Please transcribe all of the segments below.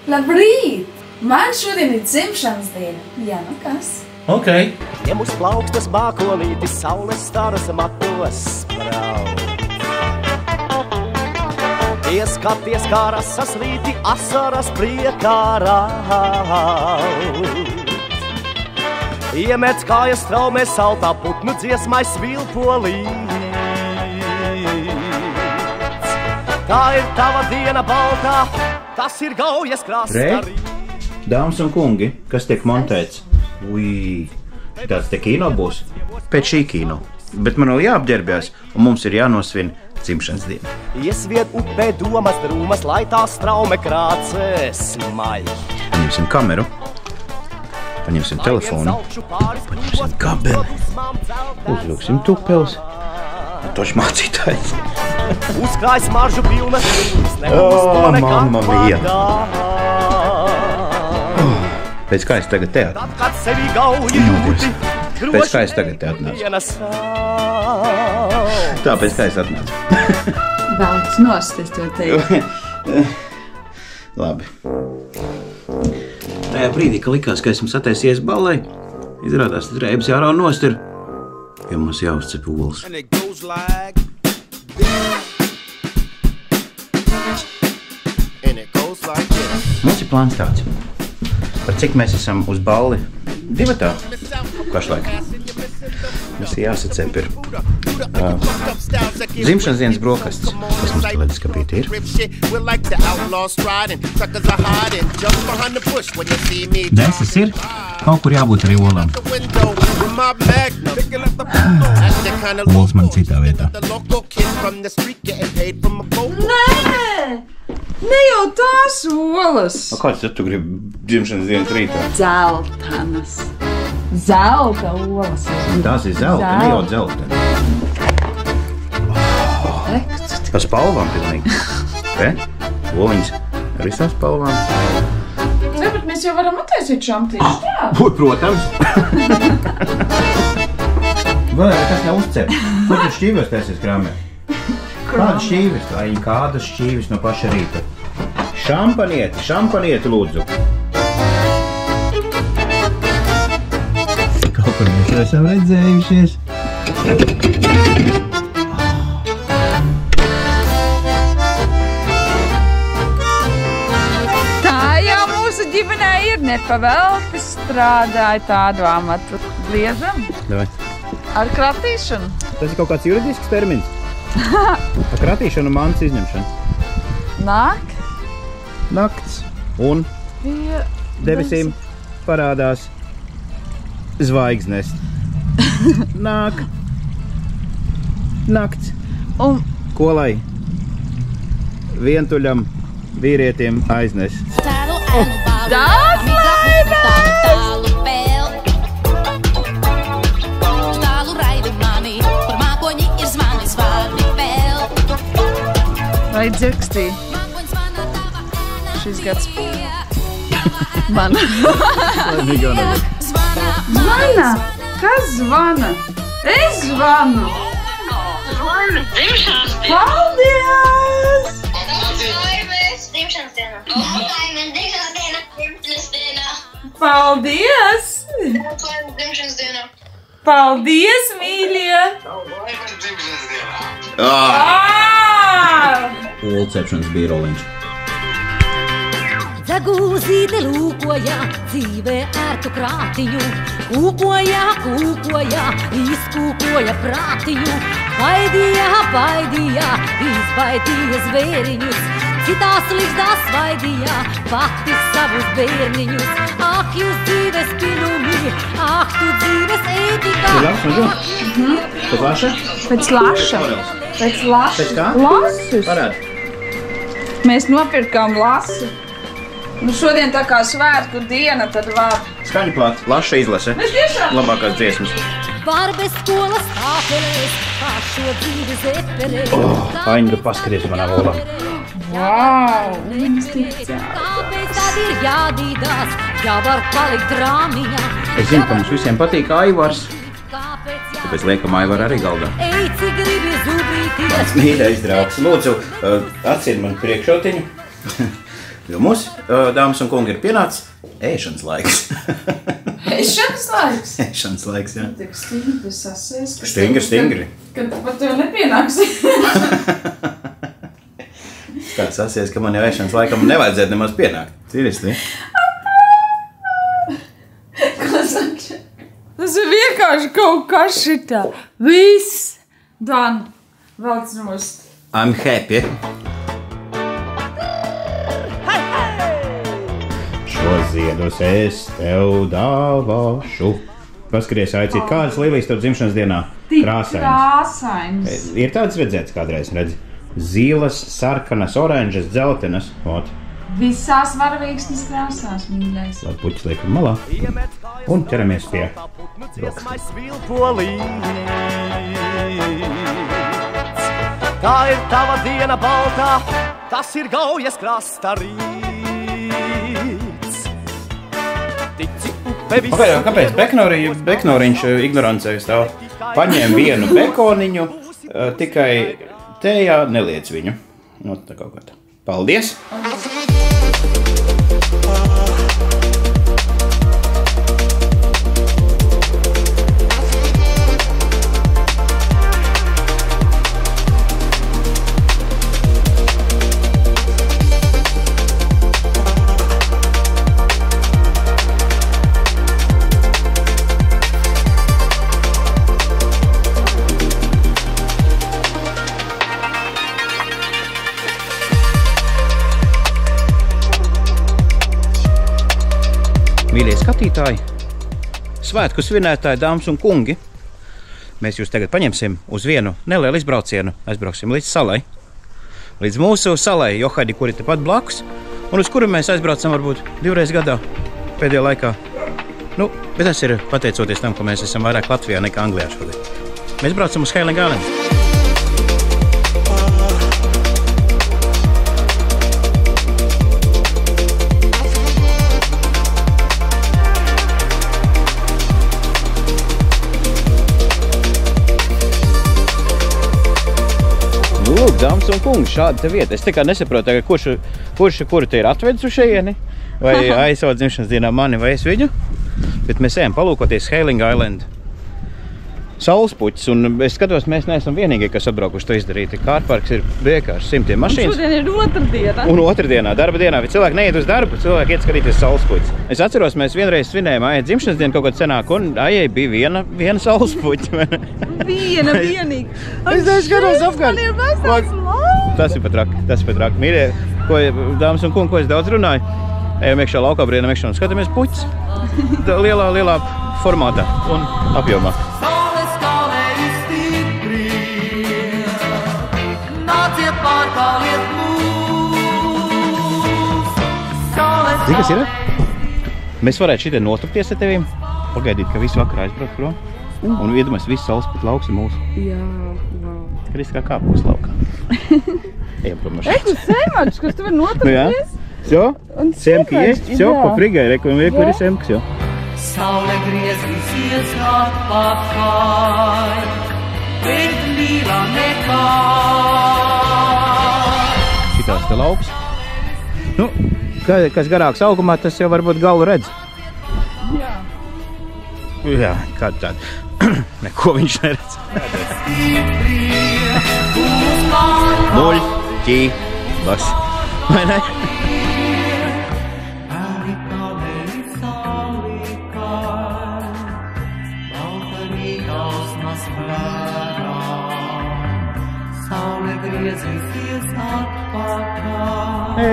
Labrīt! Man šodien ir dzimšanas diena. Jā, nu kas? Ok. Ņem uz plaukstas mākolīti, saules staras matos spraud. Ieskaties, kā rasas rīti, asaras priekā raud. Iemēc kājas straumē saltā, putnu dziesmai svilpolīts. Tā ir tava diena baltā, tas ir gaujas krasta. Re, dāmas un kungi, kas tiek montēts? Ui, tāds te kino būs? Pēc šī kino. Bet man vēl jāapģērbjās, un mums ir jānosvin dzimšanas diena. Iesvied upē domas drūmas, lai tā straume krācē smaļ. Paņemsim kameru, paņemsim telefonu, paņemsim kabeli, uzvilksim tupels. Toši mācītājs. Uzkrāj smaržu pilnas rūmas, mamma mia. Pēc kā es tagad te atnācu? Pēc kā es tagad te atnācu? Tā, pēc kā es atnācu. Velc nost, es to teiktu. Labi. Tajā brīdī, ka likās, ka esmu sataisies ballai, izrādās, tad reibs jārauj nost ir, jo mums jāuzcep olas. Mums ir plāns tāds. Par cik mēs esam uz balli? Divatā pašlaik. Mums ir jāsacep ir dzimšanas dienas brokastis. Kas mums telēdis kapīti ir? Deses ir. Kaut kur jābūt arī olām. Olas man citā vietā. Nē! Ne jau tās olas! Kāds tad tu gribi dzimšanas dienas rītā? Zeltanas. Zelta olas. Tās ir zelta, ne jau zelta. Pa spalvām pilnīgi. Te? Oliņas ar visām spalvām. Ne, bet mēs jau varam attaisīt šamtīšu tā. Protams. Vēl kas neuzcep. Ko tu šķīves taisies krāmē? Kāda šķīves? Kādas šķīves no paša rīta? Šampanieti lūdzu. Kaut kur mēs jau esam redzējušies. Tā jau mūsu ģimenē ir, nepavēlti strādāja tādu amatu. Griežam? Davai. Ar kratīšanu. Tas ir kaut kāds juridisks termins. Ar kratīšanu un mantas izņemšanu. Nāk? Nakts un debesīm parādās zvaigznes. Nāk. Nakts. Un ko lai vientuļam vīrietim aiznes? tāds vai dzirkstī? Šis gads mana. Zvana? Kas zvana? Es zvanu. Paldies! Paldies! Paldies, mīļie! Olcepšanas bīroliņš. Zagūzīte lūkoja dzīvē ērtu krātiņu, kūkoja, izkūkoja prātiņu, baidīja, izbaidīja zvēriņus, citās ligzdās svaidīja, pati savus bērniņus. Ak, jūs dzīves pilumi, ak, tu dzīves ētika. Pēc laša? Pēc laša. Pēc laša. Pēc kā? Lasus. Parādi. Mēs nopirkām lasu. Nu šodien tā kā svētku diena, tad var. Skaņu klāt. Laša izlase. Mēs tiešām. Labākās dziesmas. Var bez skolas tāpelēs, kā šo dzīvi zeperēs. Aņģa, paskaties manā volā. Vau, viņas tik cēlās. Kāpēc tad ir jādīdās, ja var palikt drāmiņā? Es zinu, ka mums visiem patīk Aivars. Tāpēc liekam Aivaru arī galdā. Ej, cik gribi zubīties. Mīļais draugs, lūdzu, atsied man priekšotiņu. Jo mums, dāmas un kungi, ir pienācis ēšanas laiks. Ēšanas laiks? Ēšanas laiks, jā. Tik stingri sasies. Stingri. Kad par to nepienāks. Kā sasies, ka man jau ēšanas laikam nevajadzētu nemaz pienākt. Seriously. Tas ir vienkārši kaut kas šitā. Viss. Dan, velc nost. I'm happy. Šo ziedus es tev dāvāšu. Paskaties, aicīt, kādas lilijas tev dzimšanas dienā? Krāsainas. Ir tāds redzēts kādreiz, redzi? Zīles, sarkanas, oranžas, dzeltenas. Ot. Visās varavīksnes krāsās, mīļais. Lai puķis liekam malā. Un ķeramies pie rokas. Tā ir tava diena baltā, tas ir Gaujas krasta rīts. Kāpēc beknoriņš ignorancē stāv? Paņēma vienu bekoniņu, tikai tējā neliec viņu. Nu, tā kaut kā tā. Paldies! Mīļie skatītāji, svētku svinētāji, dāmas un kungi, mēs jūs tagad paņemsim uz vienu nelielu izbraucienu. Aizbrauksim līdz salai, līdz mūsu salai, Johaidi, kuri tepat blakus, un uz kuru mēs aizbraucam varbūt 2 reizes gadā pēdējā laikā. Nu, bet tas ir pateicoties tam, ka mēs esam vairāk Latvijā nekā Anglijā šodien. Mēs braucam uz Heiling Island. Lūk, dāmas un kungi, šāda te vieta. Es tā kā nesaprotu, kuru te ir atvedis uz šejieni, vai aizsauc dzimšanas dienā mani vai es viņu, bet mēs ejam palūkoties Heiling Island saulespuķis, un es skatos, mēs neesam vienīgie, kas atbraukuši to izdarīt. Kārparks ir vienkārši simtiem mašīnas. Un šodien ir otrdiena. Un otrdienā, darba dienā, bet cilvēki neiet uz darbu, cilvēki iet skatīties saulespuķis. Es atceros, mēs vienreiz svinējām Aijai dzimšanas dienu kaut kādu senāk, un Aijai bija viena saulespuķi. Viena vienīgi. Es neskatos apkārt. Tas ir pat raki. Mīļie, dāmas un kungi, ko es daudz runāju, ejam iekšā laukā, brienam iekšā un skatāmies puķis. Lielā formātā un apjomā. Zini, kas ir? Mēs varētu šitien notupties ar tevīm, pagaidīt, ka visu vakarā aizbraukt prom, un iedomājas visu saulespuķu lauks ir mūsu. Jā. Kad kā kāpus laukā. Ejam prom no šeit. Es uz sēmačs, kas tu var notupties. Всё? Семки есть? Всё, попрыгай, рекомендую семки, всё. Saule griezīsies atpakaļ, bet mīlā nekā. Šitās te lauks. Nu, kas garāks augumā, tas jau varbūt galu redz. Jā. Jā, kāda tāda. Neko viņš neredz. Muļķības. Vai ne?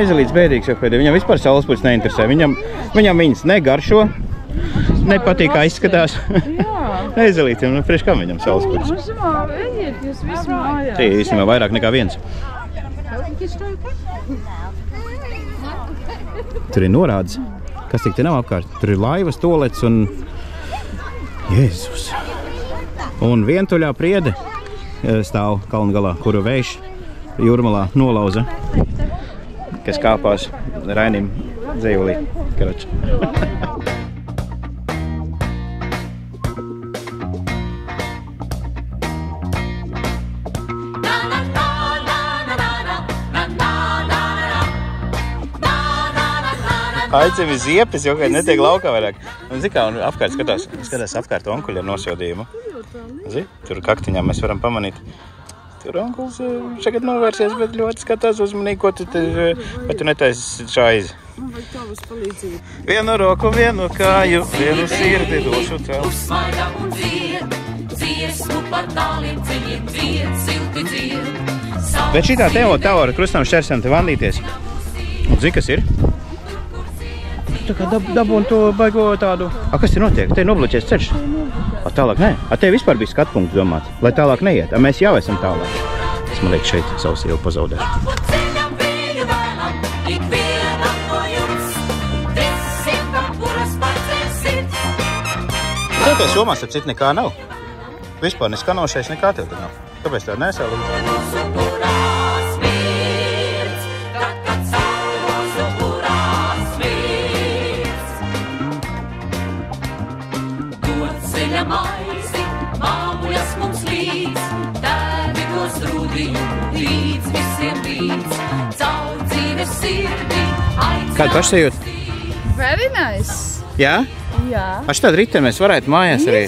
Ezelīts bēdīgs jau pēdējā. Viņam vispār saulespuķis neinteresē. Viņam viņas negaršo, nepatīk, kā izskatās. Ezelītiem, nu priekš kā viņam saulespuķis? Mazumā, ejiet, jūs visi mājās. Tie īstenībā vairāk nekā viens. Tur ir norādes, kas tik te nav apkārt. Tur ir laivas, tolets un... Jēzus! Un vientuļā priede stāv kalnu galā, kuru vējš jūrmalā nolauza, kas kāpās Rainim dzējulī. Karoči. Aicemi ziepes, jo, kad netiek laukā vairāk. Un zin kā, un apkārt skatās apkārt onkuļi ar nosodījumu. Zin, tur kaktiņā mēs varam pamanīt. Tur onkuls šagad novērsies, bet ļoti skatās uzmanīgi, ko tu vai tu netaisi šaizi. Man vajag tavas palīdzību. Vienu roku, vienu kāju, vienu sirdi došu tev. Uzsmaida un dziesmu par tāliem ceļiem silti dzied. Bet šitā tevo tā var krustam šķersam te vandīties. Un zini, kas ir? Tā kā dabūn to baigo tādu... kas te notiek? Te ir nobloķēts ceļš? Tālāk nē. Te vispār bija skatpunkts domāts, lai tālāk neiet. Mēs jau esam tālāk. Es man liekas šeit savu sievu pazaudēšu. Tāties jomās ar citu nekā nav. Vispār neskanošais nekā tev tur nav. Kāpēc tāda nesā? Maizi, māmuļas mums līdz, tēvi tos drūdījumu līdz visiem līdz, caur dzīves sirdi, Kādu pašsajūt? Very nice. Jā? Jā. Tādu riteni mēs varētu mājās arī.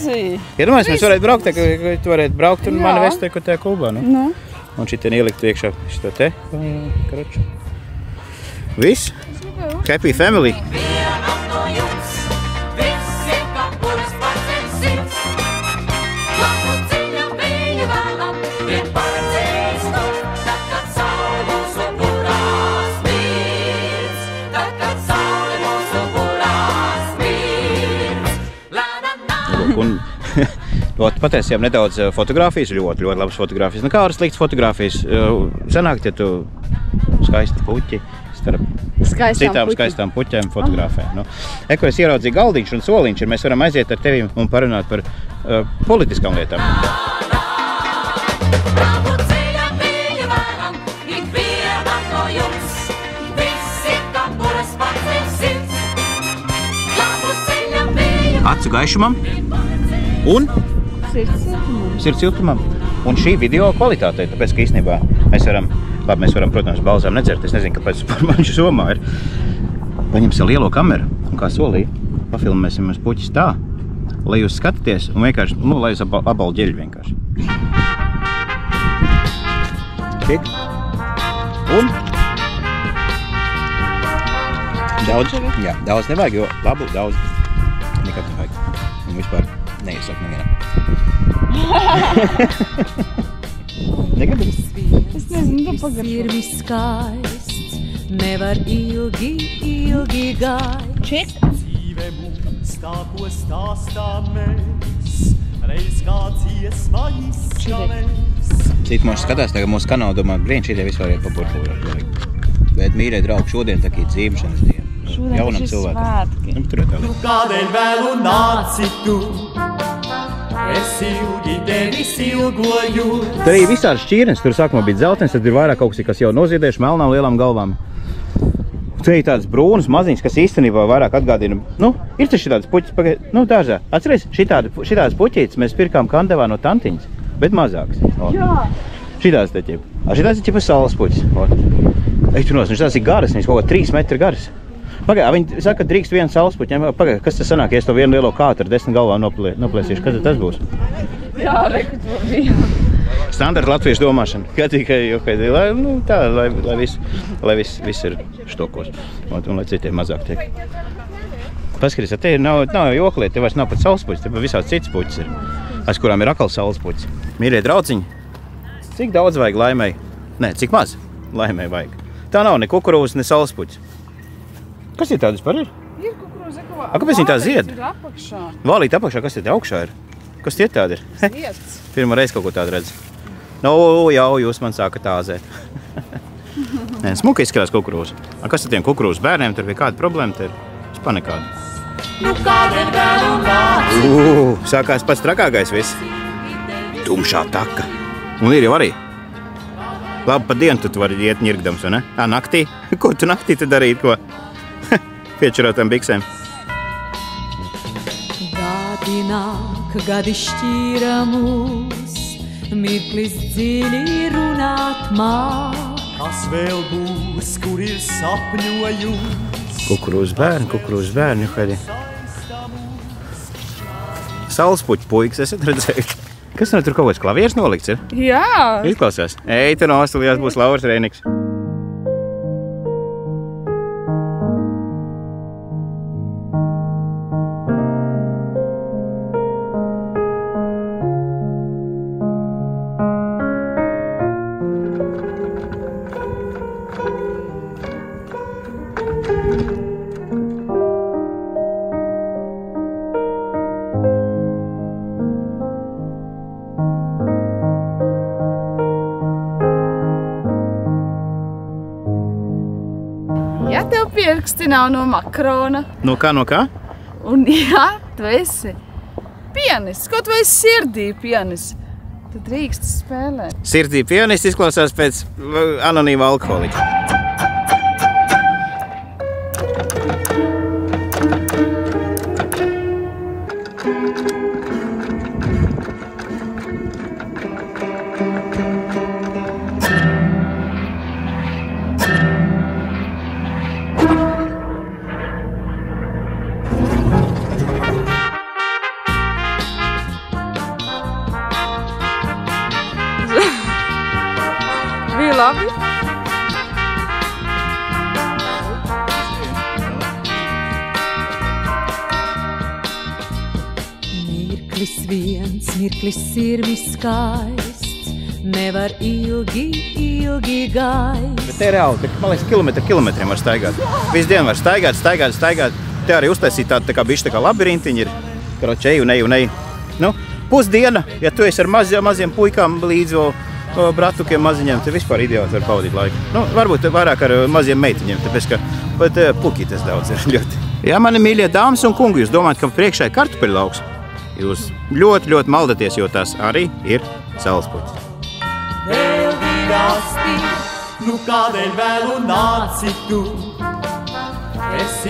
Iedomājies, mēs varētu braukt, ka tu varētu braukt un mani vest ko tajā klubā, nu? Nu. Un šitien ielikt iekšā šito te. Karoču. Viss? Happy family. Un patiesībā nedaudz fotogrāfijas, ļoti labas fotogrāfijas. Nu kā var slikts fotogrāfijas? Sanāk, ja tu skaisti puķi starp citām skaistām puķēm fotogrāfē. Nu, ko es ieraudzīju galdiņš un soliņš, mēs varam aiziet ar tevi un parunāt par politiskām lietām. Acu gaišumam un sirds siltumam. Un šī video kvalitātei, tāpēc, ka īstenībā mēs varam, protams, balzām nedzert. Es nezinu, kāpēc par mani somā ir. Paņemsim lielo kameru un kā solīja, pafilmēsim uz puķis tā, lai jūs skatāties un vienkārši, lai jūs abalu ģeļu vienkārši. Tik. Un daudz, jā, daudz nevajag, jo labu daudz nekad nevajag. Un vispār neiesāk nevienam. Negribu? Es nezinu, tu pagaršo. Ir viss skaists, nevar ilgi gaist. Čik? Dzīve mums tā, ko stāstāmies, reiz kā dziesma izskanēs. Citmoši skatās, tagad mūsu kanālu domā, brīn, šitie vispār iet pa burbuļu. Bet, mīļie draugi, šodien tā kā dzīvšanas diena. Šodien taču ir svētki. Nu, tur ir tālāk. Kādēļ vēlu nāci tu? Es ilgi tevis ilgoju. Tur arī visādi šķīrenes, tur sākumā bija dzeltens, tad ir vairāk kaut kas jau noziedējuši melnām lielām galvām. Tur ir tādas brūnas maziņas, kas īstenībā vairāk atgādina. Nu, ir taču šitādas puķis, dārzā. Atceries, šitādas puķītes mēs pirkām Kandavā no tantiņas, bet mazākas. Jā. Šitādas taču. Šitādas ir ķipa saules puķis. Ej, tur tās ir garas, viņas kaut kā 3 metri garas. Viņi saka, ka drīkst vienu saulespuķi. Kas tas sanāk, ja es to vienu lielo kātu ar 10 galvām noplēsīšu? Kas tas būs? Jā, reku to bija. Standarta latviešu domāšana. Lai viss ir štokos. Un lai citiem mazāk tiek. Paskaties, te nav joklēt, te vairs nav pat saulespuķis, te visāds cits puķis ir. Aiz kurām ir akal saulespuķis. Mīļie draudziņi, cik daudz vajag laimei? Nē, cik maz laimei vajag? Tā nav ne kukurūzas, ne saulespuķis. Kas ir tādas par ir? Ir kukurūza, kāpēc viņi tā zied? Ir apakšā. Vālīt apakšā, kas te augšā ir? Kas tie tādi ir? Zieds. Pirmā reize kaut ko tādu redz. Nu, jau jūs man sākat āzēt. Nē, smuka izskatās kukurūza. Kas ar tiem kukurūzas bērniem? Tur bija kāda problēma? Tur ir nekāda. Nu kādēļ vēlu nāci? Sākās pats trakākais viss. Tumšā taka. Un ir jau arī. Labi, pa dienu tu vari iet ņirgdams, vai ne? Naktī? Ko tu naktī te darīt, ko? Piečurotām biksēm. Gadi nāk, gadi šķīra mūs, mirklis dziļi runāt māk. Kas vēl būs, kur ir sapņojums, Kukurūzas bērni, Juhadi. Saulespuķu puikas, esat redzējuši? Kas tur kaut kāds klavieris nolikts ir? Jā. Izklausās. Eita no Australijās būs Lauras Rēniks. Ja tev pirksti nav no makrona, No kā? un ja tu esi pianists, kaut vai sirdī pianists, tad drīkst spēlēt. Sirdī pianists izklausās pēc anonīma alkoholiķa. Bija labi? Mirklis viens, mirklis sirmi skaists, nevar ilgi gaist. Bet te ir reāli, man liekas, kilometriem var staigāt. Visu dienu var staigāt. Te arī uztaisīt tādu tā kā bišķi tā kā labirintiņi ir. Karoči, eju. Nu, pusdiena, ja tu esi ar maziem puikām līdzi bratukiem maziņiem, tad vispār ideāli var pavadīt laiku. Nu, varbūt vairāk ar maziem meitiņiem, tāpēc, ka pat puķītes daudz ir ļoti. Jā, mani mīļie dāmas un kungi, jūs domājat, ka priekšā ir kartupeļu lauks? Jūs ļoti maldaties, jo tās arī ir saulespuķis. Elvigasti, nu kādēļ vēlu nāci tu?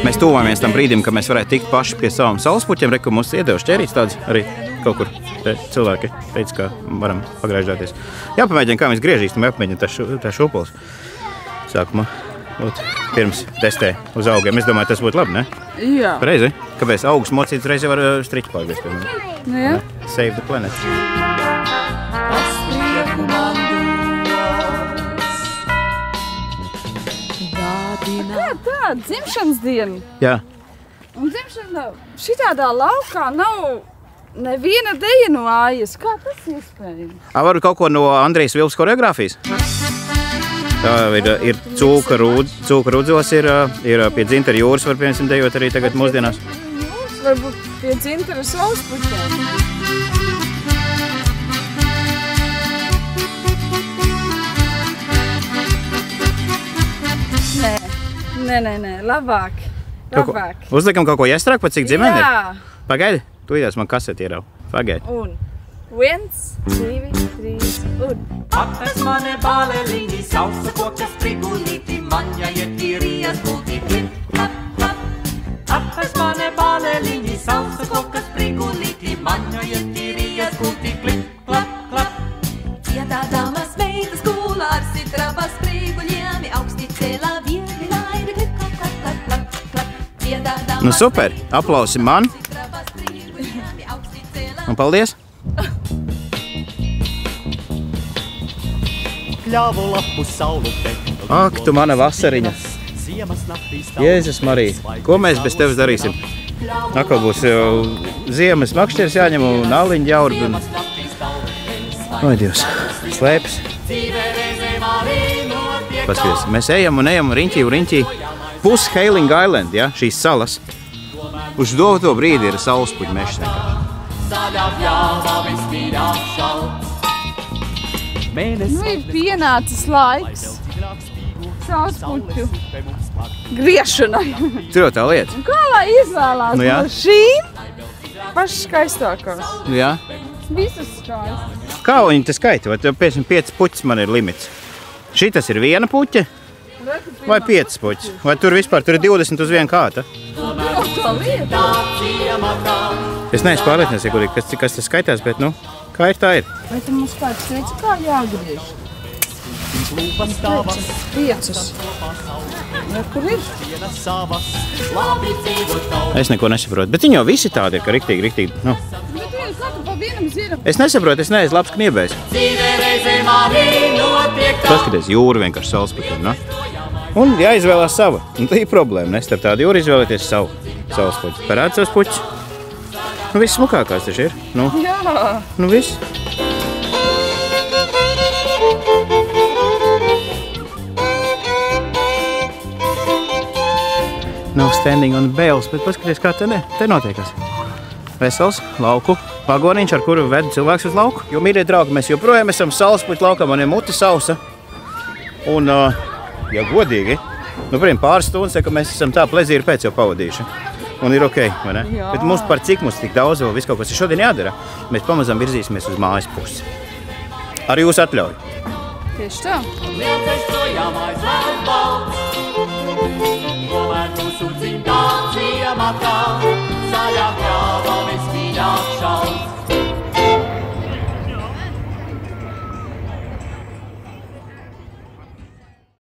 Mēs tuvojamies tam brīdim, ka mēs varētu tikt paši pie savām saulespuķiem. Reku mums iedevuši ķerīts tāds arī kaut kur. Te cilvēki teica, ka varam pagraižāties. Jāpamēģina, kā mēs griežīstam, jāpamēģina tā šūpols. Sākumā, pirms testē uz augiem. Es domāju, tas būtu labi, ne? Jā. Pareizi? Kāpēc augus mocīt, reizi var striķi pārgriezt. Jā. Save the planet. Tas prieku man dos. Dādina. Tā, dzimšanas diena. Jā. Un dzimšana šitādā laukā nav neviena deja no ājas. Kā tas iespējams? Varu kaut ko no Andrejas Vilpas koreogrāfijas? Ir cūka rudzos, ir pie Dzintara jūras, var piemēram dejot arī tagad mūsdienās. Jūs varbūt pie Dzintara saulespuķiem. Nē, labāk. Uzliekam kaut ko iestrāk, pat cik dzimeni ir? Jā. Pagaidi, tu idās man kaseti ierau. Pagaidi. Un 1, 2, 3, un. Atnes mane baleliņi, sausa kokas prigulīti, man jāiet īrijas gulti, klip, klap, klap. Atnes mane baleliņi, sausa kokas prigulīti, man jāiet īrijas gulti, klip, klap, klap. Dziedādamas meitas gula ar sitrabas priguļiem, augsti celā vieni laida, klip, klap, klap, klap, klap, klap. Dziedādamas Nu super, aplausi man sitrabas priguļiem, augsti celā. un paldies. Kļāvu lapu saulu pektu. Ak, tu mana vasariņa. Ziemas naktīs Jēzus Marija, ko mēs bez tevis darīsim? Atkal būs jau ziemas makšķers jāņem un aliņu jaurbi. Oi, Dievs, slēpes. Paskaties, mēs ejam riņķī. Pus Hailing Island, ja, šīs salas. Uz doto brīdi ir saulespuķu mešs vienkārši. Zaļā pļāvā vispīrāk šalts. Nu ir pienācis laiks saulespuķu griešanai. Tur jau tā lieta. Kā lai izvēlās Nu jā. no šīm pašas skaistākās? Jā. Visas skaistas. Kā viņi te skaita? Vai tev 5 puķis man ir limits? Šitas ir viena puķa vai 5 puķis? Vai tur vispār tur ir 20 uz vienu kāta? Tā lieta. Es neesmu pārliecināts, kas tas skaitās, bet nu, kā ir tā ir. Vai tu mums kāds teica, kā jāgriež? Piecus. Kur ir? Es neko nesaprotu, bet viņi jau visi tādi ir, ka riktīgi, nu. Bet viens katru pa vienam zieram. Es nesaprotu, es neesmu labs kniebējs. Paskaties, jūra vienkārši saulespuķi, nu. Un jāizvēlās sava. Un tā ir problēma, ne? Starp tādu jūru izvēlēties savu saulespuķi. Parād savus puķus. Nu, viss smukākās taču ir. Nu, Jā. nu viss. Nav standing on the bales, bet paskaties, kā te notiekās. Vesels lauku vagoniņš, ar kuru ved cilvēks uz lauku. Jo, mīļie draugi, mēs joprojām esam saulespuķu laukā, man ir muta sausa. Un, ja godīgi, nu, pāris stundas, ka mēs esam tā plezīri pēc jau pavadījuši. Un ir ok, vai ne? Jā. Bet mums par cik mums tik daudz vēl viss kaut kas ir šodien jādara, mēs pamazam virzīsimies uz mājas pusi. Ar jūsu atļauju. Tieši tā. Lielceļš projām aizvēl balts, tomēr mūsu dzimtā ciemā kā.